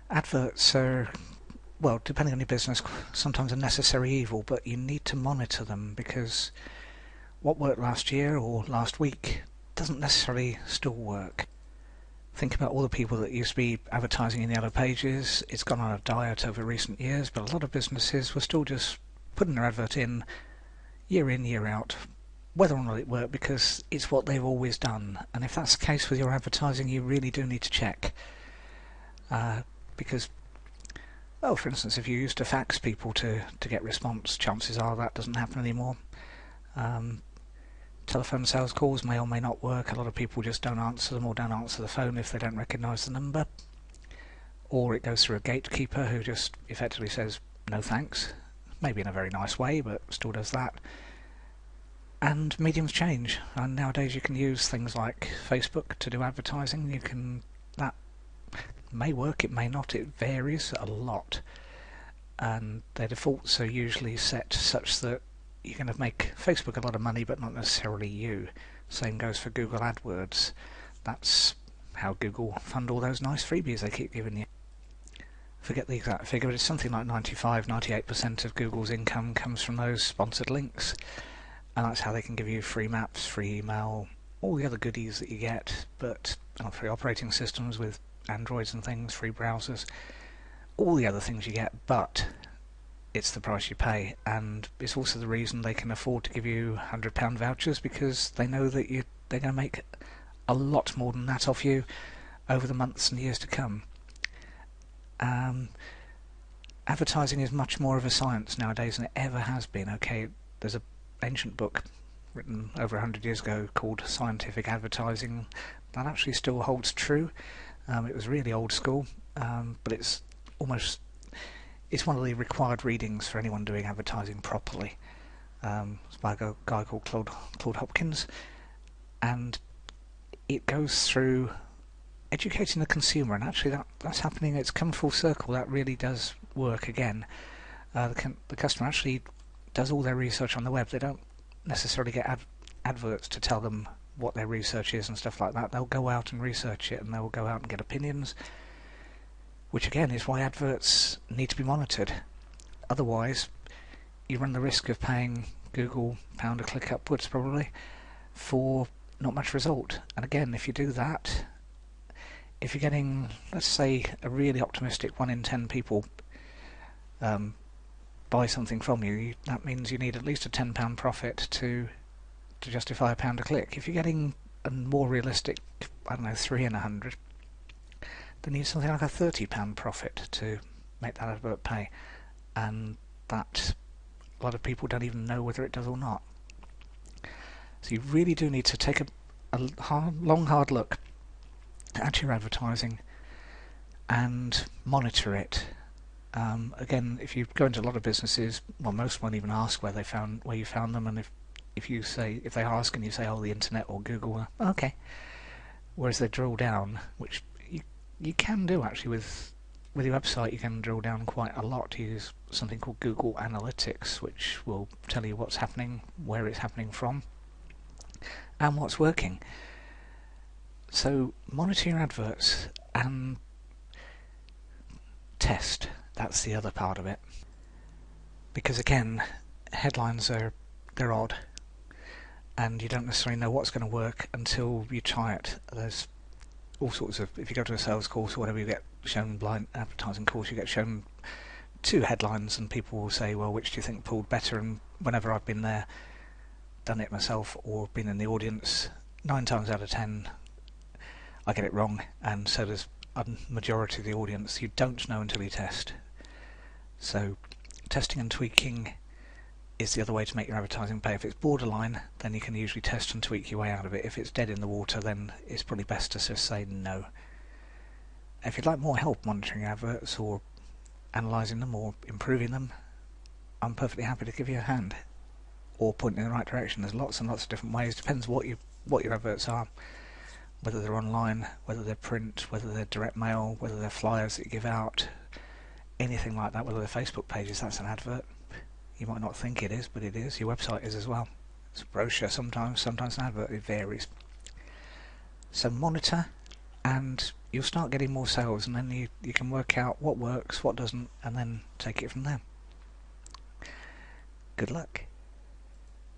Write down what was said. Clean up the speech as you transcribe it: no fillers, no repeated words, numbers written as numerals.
Adverts are, well, depending on your business, sometimes a necessary evil, but you need to monitor them because what worked last year or last week doesn't necessarily still work. Think about all the people that used to be advertising in Yellow Pages. It's gone on a diet over recent years, but a lot of businesses were still just putting their advert in, year out, whether or not it worked, because it's what they've always done. And if that's the case with your advertising, you really do need to check. Because, well, for instance, if you used to fax people to get response, chances are that doesn't happen anymore. Telephone sales calls may or may not work. A lot of people just don't answer them or don't answer the phone if they don't recognise the number. Or it goes through a gatekeeper who just effectively says, no thanks. Maybe in a very nice way, but still does that. And mediums change. And nowadays you can use things like Facebook to do advertising. That may work, it may not, it varies a lot. And their defaults are usually set such that you're going to make Facebook a lot of money, but not necessarily you. Same goes for Google Adwords. That's how Google fund all those nice freebies they keep giving you. Forget the exact figure, but it's something like 98% of Google's income comes from those sponsored links. And that's how they can give you free maps, free email, all the other goodies that you get, but free operating systems with Androids and things, free browsers, all the other things you get, but it's the price you pay. And it's also the reason they can afford to give you £100 vouchers, because they know that they're going to make a lot more than that off you over the months and years to come. Advertising is much more of a science nowadays than it ever has been. Okay, there's an ancient book written over 100 years ago called Scientific Advertising that actually still holds true. It was really old school, but it's one of the required readings for anyone doing advertising properly. It's by a guy called Claude Hopkins, and it goes through educating the consumer, and actually that's happening. It's come full circle. That really does work again. The customer actually does all their research on the web. They don't necessarily get adverts to tell them what their research is and stuff like that. They'll go out and research it, and they'll go out and get opinions, which again is why adverts need to be monitored. Otherwise, you run the risk of paying Google £1 a click upwards probably for not much result. And again, if you do that, if you're getting, let's say, a really optimistic 1 in 10 people buy something from you, that means you need at least a £10 profit to justify £1 a click. If you're getting a more realistic, 3 in 100, then you need something like a £30 profit to make that advert pay. And that, a lot of people don't even know whether it does or not. So you really do need to take a long, hard look at your advertising and monitor it. Again, if you go into a lot of businesses, well, most won't even ask where you found them, and if they ask and you say, oh, the internet or Google, okay. Whereas they drill down, which you can do actually with your website, you can drill down quite a lot. You use something called Google Analytics, which will tell you what's happening, where it's happening from, and what's working. So monitor your adverts and test. That's the other part of it. Because again, headlines they're odd, and you don't necessarily know what's going to work until you try it. There's all sorts of, if you go to a sales course or whatever, you get shown blind advertising course, you get shown 2 headlines and people will say, well, which do you think pulled better? And whenever I've been there, done it myself or been in the audience, 9 times out of 10 I get it wrong, and so does a majority of the audience. You don't know until you test. So testing and tweaking is the other way to make your advertising pay. If it's borderline, then you can usually test and tweak your way out of it. If it's dead in the water, then it's probably best to just say no. If you'd like more help monitoring adverts or analysing them or improving them, I'm perfectly happy to give you a hand or point in the right direction. There's lots and lots of different ways. Depends what your adverts are, whether they're online, whether they're print, whether they're direct mail, whether they're flyers that you give out, anything like that, whether they're Facebook pages. That's an advert. You might not think it is, but it is. Your website is as well. It's a brochure sometimes an advert. It varies. So monitor and you'll start getting more sales, and then you can work out what works, what doesn't, and then take it from there. Good luck.